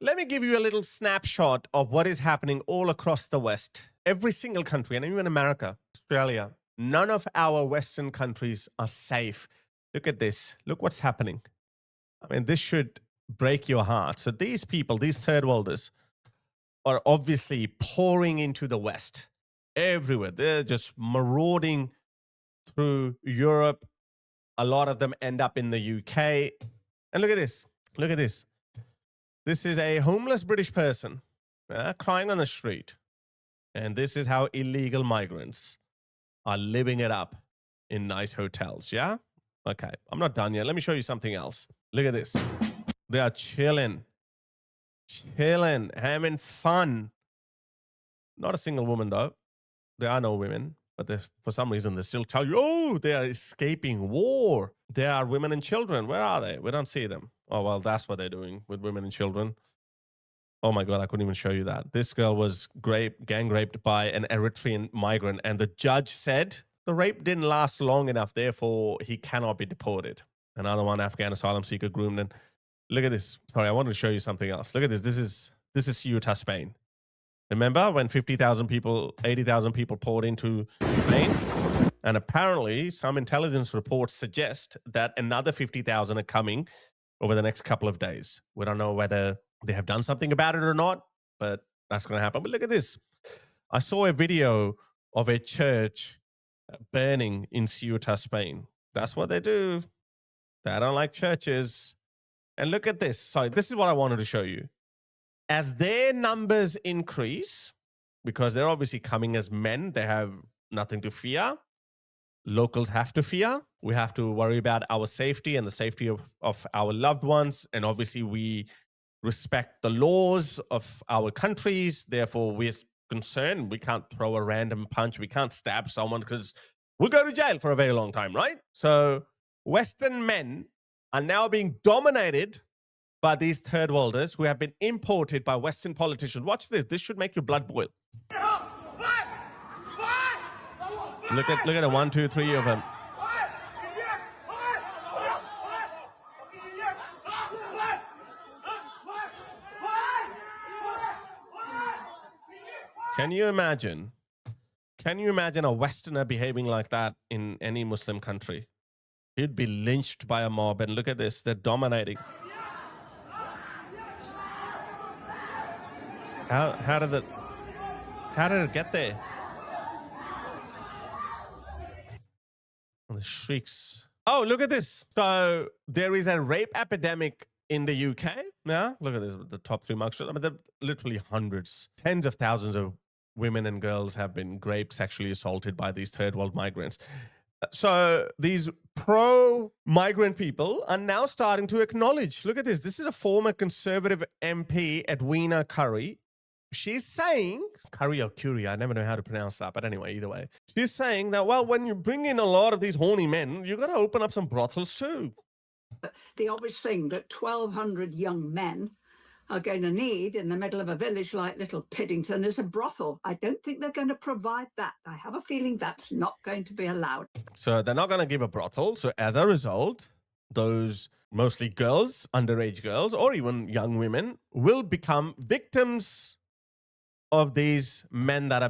Let me give you a little snapshot of what is happening all across the West. Every single country, and even America, Australia, none of our Western countries are safe. Look at this. Look what's happening. I mean, this should break your heart. So these people, these third worlders, are obviously pouring into the West everywhere. They're just marauding through Europe. A lot of them end up in the UK. And look at this. Look at this. This is a homeless British person crying on the street. And this is how illegal migrants are living it up in nice hotels. Yeah? Okay. I'm not done yet. Let me show you something else. Look at this. They are chilling, having fun. Not a single woman, though. There are no women. But for some reason, they still tell you, oh, they are escaping war. There are women and children. Where are they? We don't see them. Oh, well, that's what they're doing with women and children. Oh, my God, I couldn't even show you that. This girl was gang raped by an Eritrean migrant, and the judge said the rape didn't last long enough, therefore he cannot be deported. Another one, Afghan asylum seeker groomed. And look at this. Sorry, I wanted to show you something else. Look at this. This is Utah, Spain. Remember when 50,000 people, 80,000 people poured into Spain? And apparently some intelligence reports suggest that another 50,000 are coming over the next couple of days. We don't know whether they have done something about it or not, but that's going to happen. But look at this. I saw a video of a church burning in Ceuta, Spain. That's what they do. They don't like churches. And look at this. Sorry, this is what I wanted to show you. As their numbers increase, because they're obviously coming as men, they have nothing to fear. Locals have to fear. We have to worry about our safety and the safety of our loved ones. And obviously we respect the laws of our countries. Therefore, we're concerned. We can't throw a random punch. We can't stab someone because we'll go to jail for a very long time, right? So Western men are now being dominated by these third worlders who have been imported by Western politicians. Watch this. This should make your blood boil. Look at the 1, 2, 3 of them. Can you imagine? Can you imagine a Westerner behaving like that in any Muslim country? He'd be lynched by a mob. And look at this. They're dominating. How did it get there? The shrieks. Oh, look at this. So there is a rape epidemic in the UK. Yeah, look at this. The top 3 mugshots. I mean, there are literally hundreds, tens of thousands of women and girls have been raped, sexually assaulted by these third world migrants. So these pro-migrant people are now starting to acknowledge. Look at this. This is a former Conservative MP, Edwina Curry. She's saying, Curry or Curie, I never know how to pronounce that, but anyway, either way. She's saying that, well, when you bring in a lot of these horny men, you've got to open up some brothels too. The obvious thing that 1,200 young men are going to need in the middle of a village like Little Piddington is a brothel. I don't think they're going to provide that. I have a feeling that's not going to be allowed. So they're not going to give a brothel. So as a result, those mostly girls, underage girls, or even young women will become victims of these men that are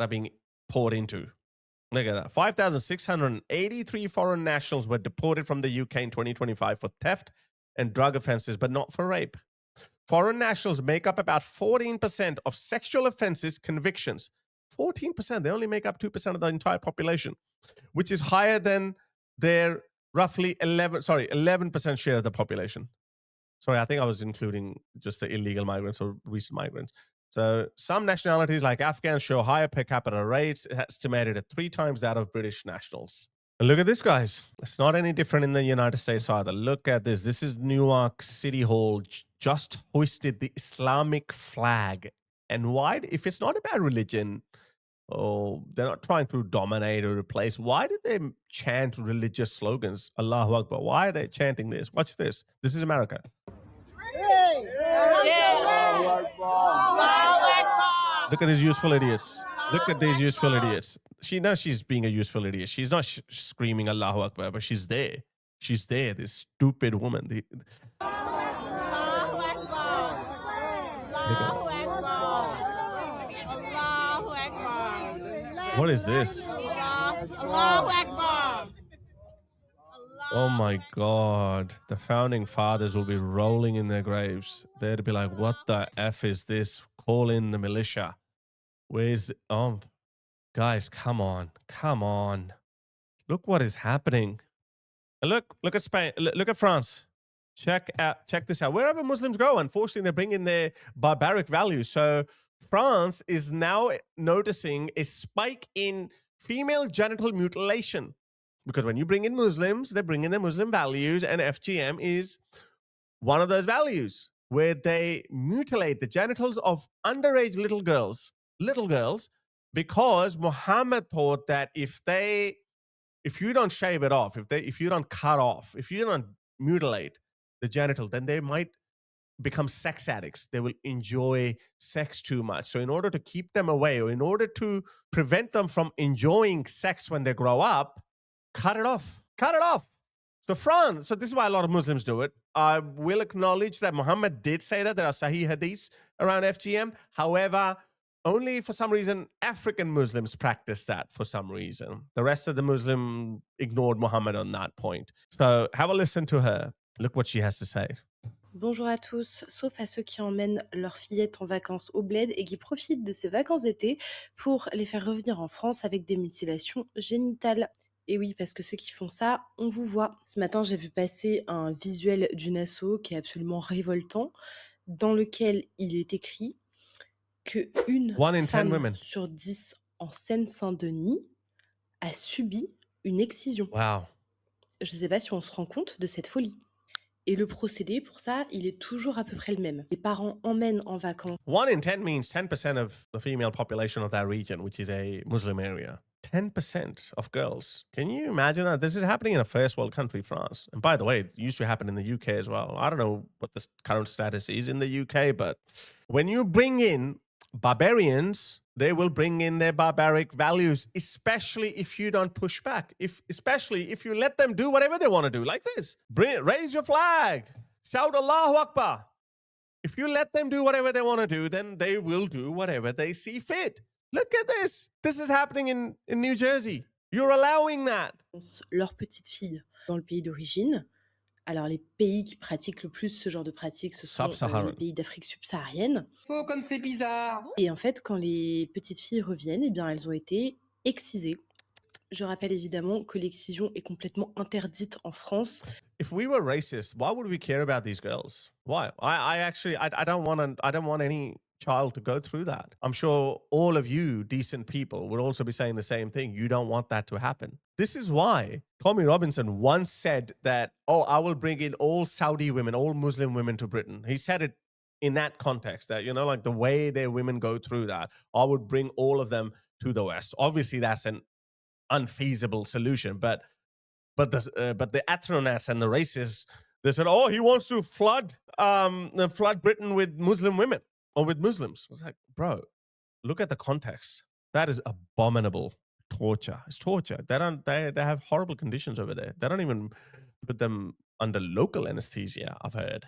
being poured into. Look at that. 5,683 foreign nationals were deported from the UK in 2025 for theft and drug offenses, but not for rape. Foreign nationals make up about 14% of sexual offenses convictions. 14%. They only make up 2% of the entire population, which is higher than their roughly 11% share of the population. Sorry, I think I was including just the illegal migrants or recent migrants. So some nationalities like Afghans show higher per capita rates, estimated at 3 times that of British nationals. And look at this, guys. It's not any different in the United States either. Look at this. This is Newark City Hall just hoisted the Islamic flag. And why? If it's not about religion, or they're not trying to dominate or replace, why did they chant religious slogans? Allahu Akbar. Why are they chanting this? Watch this. This is America. Look at these useful idiots. Look at these useful idiots. She knows she's being a useful idiot. She's not screaming Allahu Akbar, but she's there. She's there, this stupid woman. What is this? Allahu Akbar. Oh my God. The founding fathers will be rolling in their graves. They'd be like, what the F is this? Call in the militia. Where's the, guys, come on. Come on. Look what is happening. And look at Spain. Look at France. Check this out. Wherever Muslims go, unfortunately, they bring in their barbaric values. So France is now noticing a spike in female genital mutilation. Because when you bring in Muslims, they bring in their Muslim values, and FGM is one of those values where they mutilate the genitals of underage little girls, because Muhammad taught that if you don't shave it off, if you don't cut off, if you don't mutilate the genital, then they might become sex addicts. They will enjoy sex too much. So in order to keep them away, or in order to prevent them from enjoying sex when they grow up, cut it off. Cut it off. So this is why a lot of Muslims do it. I will acknowledge that Muhammad did say that there are Sahih hadiths around FGM. However, only for some reason, African Muslims practice that for some reason. The rest of the Muslim ignored Muhammad on that point. So have a listen to her. Look what she has to say. Bonjour à tous, sauf à ceux qui emmènent leurs fillettes en vacances au bled et qui profitent de ces vacances d'été pour les faire revenir en France avec des mutilations génitales. Et oui, parce que ceux qui font ça, on vous voit. Ce matin, j'ai vu passer un visuel d'une asso qui est absolument révoltant, dans lequel il est écrit que une One in 10 femme women. sur 10 en Seine-Saint-Denis a subi une excision. Wow. Je ne sais pas si on se rend compte de cette folie. Et le procédé, pour ça, il est toujours à peu près le même. Les parents emmènent en vacances. 1 in 10 means 10% of the female population of that region, which is a Muslim area. 10% of girls. Can you imagine that? This is happening in a first world country, France. And by the way, it used to happen in the UK as well. I don't know what the current status is in the UK, but when you bring in barbarians, they will bring in their barbaric values, especially if you don't push back. Especially if you let them do whatever they want to do, like this. Raise your flag. Shout Allahu Akbar. If you let them do whatever they want to do, then they will do whatever they see fit. Look at this. This is happening in New Jersey. You're allowing that. Leurs petites filles dans le pays d'origine. Alors, les pays qui pratiquent le plus ce genre de pratique, ce sont les pays d'Afrique subsaharienne. Oh, comme c'est bizarre. Et en fait, quand les petites filles reviennent, eh bien, elles ont été excisées. Je rappelle évidemment que l'excision est complètement interdite en France. If we were racist, why would we care about these girls? Why? I don't want any child to go through that. I'm sure all of you decent people would also be saying the same thing. You don't want that to happen. This is why Tommy Robinson once said that, oh, I will bring in all Saudi women, all Muslim women to Britain. He said it in that context, that, you know, like the way their women go through that, I would bring all of them to the West. Obviously, that's an unfeasible solution, but the Athronats and the racists, they said, oh, he wants to flood Britain with Muslim women or with Muslims. I was like, bro, look at the context. That is abominable torture. It's torture. They have horrible conditions over there. They don't even put them under local anesthesia, I've heard.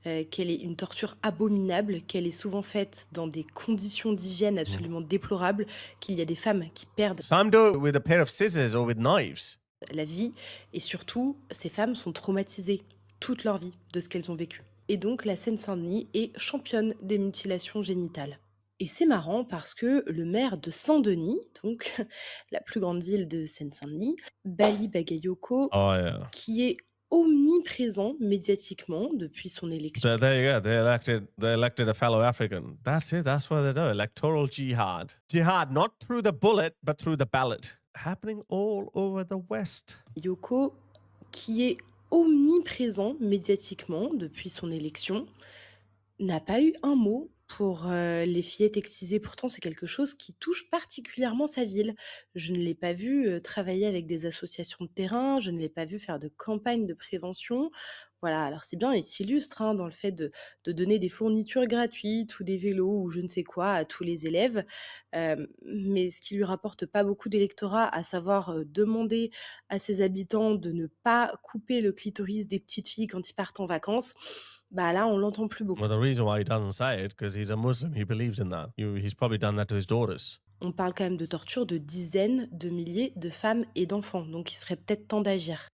Qu'elle est une torture abominable, qu'elle est souvent faite dans des conditions d'hygiène absolument déplorables, qu'il y a des femmes qui perdent Some do it with a pair of scissors or with knives. la vie, et surtout, ces femmes sont traumatisées toute leur vie de ce qu'elles ont vécu. Et donc, la Seine-Saint-Denis est championne des mutilations génitales. Et c'est marrant parce que le maire de Saint-Denis, donc la plus grande ville de Seine-Saint-Denis, Bali Bagayoko, Oh, yeah. qui est omniprésent médiatiquement depuis son élection. So there you go. They elected a fellow African. That's it. That's what they do. Electoral jihad. Jihad, not through the bullet, but through the ballot. Happening all over the West. Yoko, qui est omniprésent médiatiquement depuis son élection, n'a pas eu un mot pour les fillettes excisées. Pourtant, c'est quelque chose qui touche particulièrement sa ville. Je ne l'ai pas vu travailler avec des associations de terrain, je ne l'ai pas vu faire de campagne de prévention. Voilà, alors c'est bien, il s'illustre dans le fait de donner des fournitures gratuites ou des vélos ou je ne sais quoi à tous les élèves. Mais ce qui lui rapporte pas beaucoup d'électorat, à savoir demander à ses habitants de ne pas couper le clitoris des petites filles quand ils partent en vacances, bah là, on l'entend plus beaucoup. Well, the reason why he doesn't say it, because he's a Muslim, he believes in that. He's probably done that to his daughters. On parle quand même de torture de dizaines de milliers de femmes et d'enfants, donc il serait peut-être temps d'agir.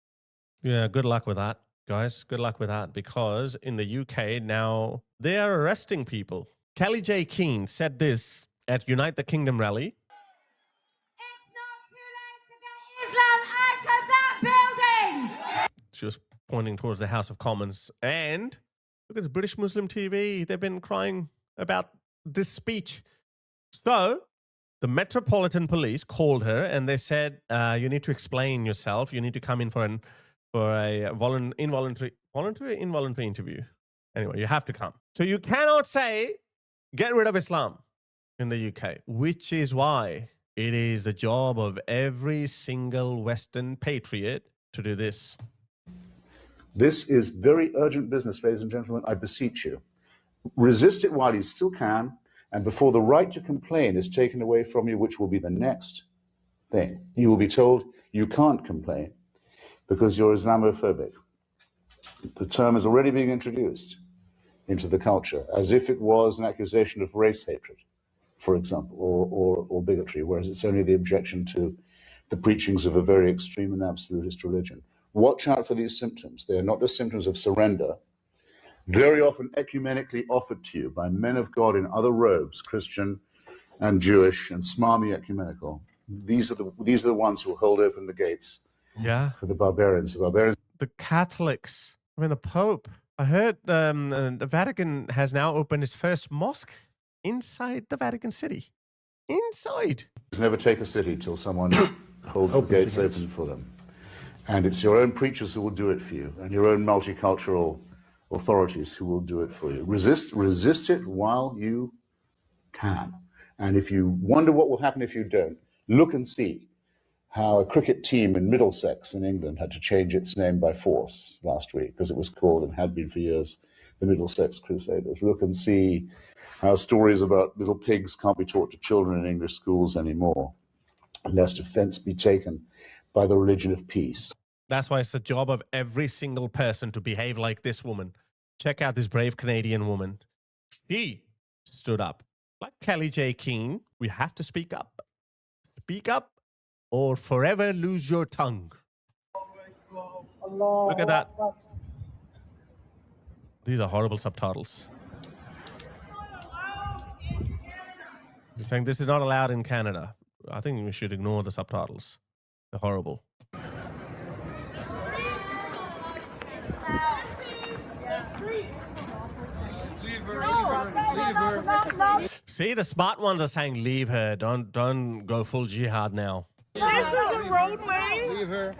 Yeah, good luck with that, guys. Good luck with that, because in the UK now they are arresting people. Kelly J. Keane said this at Unite the Kingdom rally. It's not too late to get Islam out of that building. She was pointing towards the House of Commons. And look at the British Muslim TV. They've been crying about this speech. So the Metropolitan Police called her and they said, you need to explain yourself. You need to come in for a involuntary interview. Anyway, you have to come. So you cannot say, get rid of Islam in the UK, which is why it is the job of every single Western patriot to do this. This is very urgent business, ladies and gentlemen. I beseech you. Resist it while you still can, and before the right to complain is taken away from you, which will be the next thing. You will be told you can't complain because you're Islamophobic. The term is already being introduced into the culture as if it was an accusation of race hatred, for example, or bigotry, whereas it's only the objection to the preachings of a very extreme and absolutist religion. Watch out for these symptoms. They are not just symptoms of surrender, very often ecumenically offered to you by men of God in other robes, Christian and Jewish and smarmy ecumenical. These are the ones who will hold open the gates for the barbarians. The Catholics, I mean, the Pope. I heard the Vatican has now opened its first mosque inside the Vatican City. Inside. Never take a city till someone holds the gates open for them. And it's your own preachers who will do it for you, and your own multicultural authorities who will do it for you. Resist it while you can. And if you wonder what will happen if you don't, look and see how a cricket team in Middlesex in England had to change its name by force last week because it was called, and had been for years, the Middlesex Crusaders. Look and see how stories about little pigs can't be taught to children in English schools anymore, lest offense be taken by the religion of peace. That's why it's the job of every single person to behave like this woman. Check out this brave Canadian woman. She stood up. Like Kelly J. Keane, we have to speak up. Speak up or forever lose your tongue. Look at that. These are horrible subtitles. You're saying this is not allowed in Canada. I think we should ignore the subtitles. They're horrible. See, the smart ones are saying leave her. Don't go full jihad now. This is a roadway. Leave her.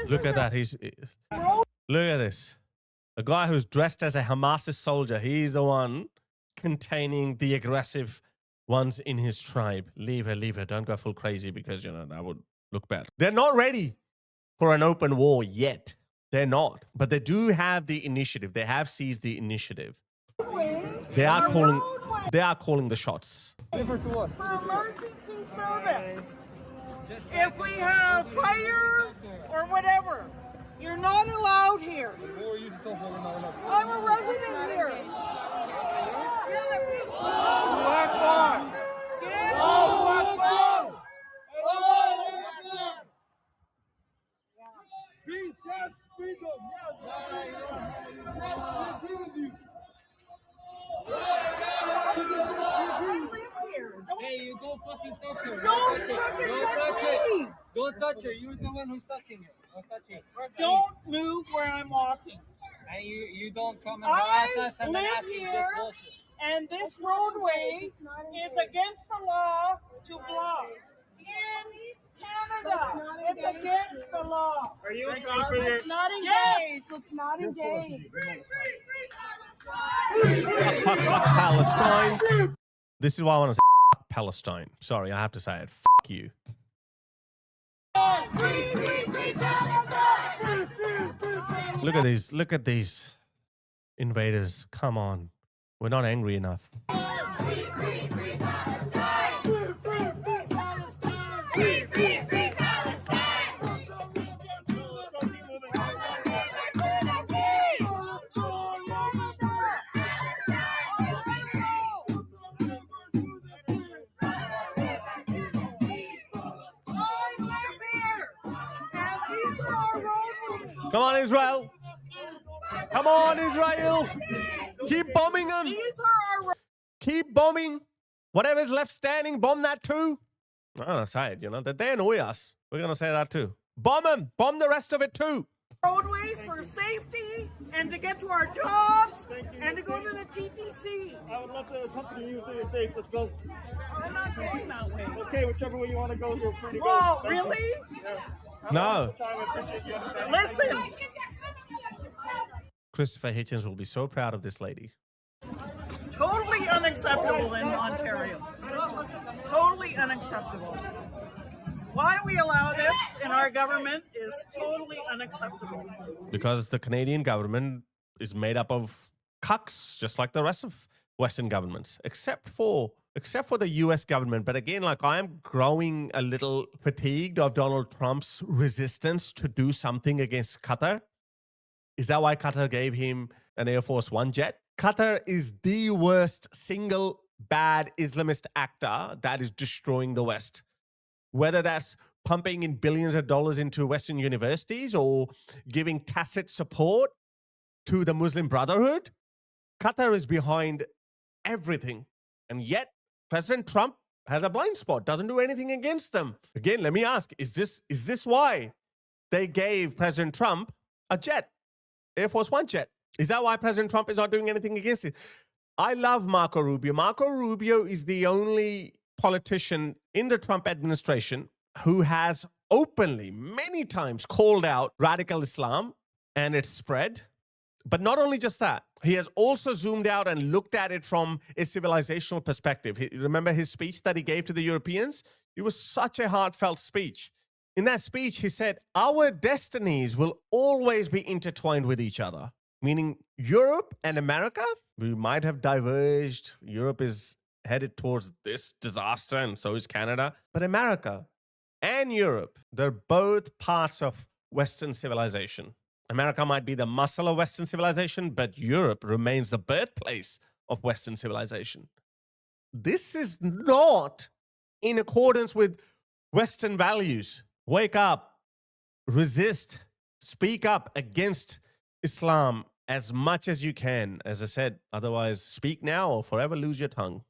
Look at that. Look at this. A guy who's dressed as a Hamasist soldier. He's the one containing the aggressive ones in his tribe. Leave her, leave her. Don't go full crazy because, that would look bad. They're not ready for an open war yet. They're not. But they do have the initiative. They have seized the initiative. They are calling the shots. For emergency service. If we have fire or whatever, you're not allowed here. I'm a resident here. Peace, yes, freedom, Hey, you go fucking touch her. Don't fucking touch me. Don't touch her. You're the one who's touching her. Don't touch her. Don't move where I'm walking. And you don't come and harass us and then live ask me this here. bullshit. And this roadway is against the law to block. In Canada, it's against the law. Are you It's not engaged. It's not engaged. Fuck Palestine. This is why I want to say fuck Palestine. Sorry, I have to say it. Fuck you. Look at these invaders. Come on. We're not angry enough. Come on, Israel. Come on, Israel. Keep bombing them. These are our Keep bombing. Whatever's left standing, bomb that too. I'm going to say it, you know, that they annoy us. We're going to say that too. Bomb them. Bomb the rest of it too. roadways for safety and to get to our jobs and to go to the TTC. I would love to accompany you so you're safe. Let's go. I'm not going that way. Okay, whichever way you want to go, you're free to go. Whoa, Thank you. really? No. Listen, Christopher Hitchens will be so proud of this lady. totally unacceptable in Ontario. Totally unacceptable. Why we allow this in our government is totally unacceptable. Because the Canadian government is made up of cucks, just like the rest of Western governments, except for the US government. But again, like, I am growing a little fatigued of Donald Trump's resistance to do something against Qatar. Is that why Qatar gave him an Air Force One jet? Qatar is the worst single bad Islamist actor that is destroying the West. Whether that's pumping in billions of dollars into Western universities or giving tacit support to the Muslim Brotherhood, Qatar is behind everything. And yet, President Trump has a blind spot, doesn't do anything against them. Again, let me ask, is this why they gave President Trump a jet, Air Force One jet? Is that why President Trump is not doing anything against it? I love Marco Rubio. Marco Rubio is the only politician in the Trump administration who has openly, many times, called out radical Islam and its spread. But not only just that, he has also zoomed out and looked at it from a civilizational perspective. Remember his speech that he gave to the Europeans? It was such a heartfelt speech. In that speech, he said, our destinies will always be intertwined with each other. Meaning Europe and America, we might have diverged. Europe is headed towards this disaster, and so is Canada. But America and Europe, they're both parts of Western civilization. America might be the muscle of Western civilization, but Europe remains the birthplace of Western civilization. This is not in accordance with Western values. Wake up, resist, speak up against Islam as much as you can. As I said, otherwise speak now or forever lose your tongue.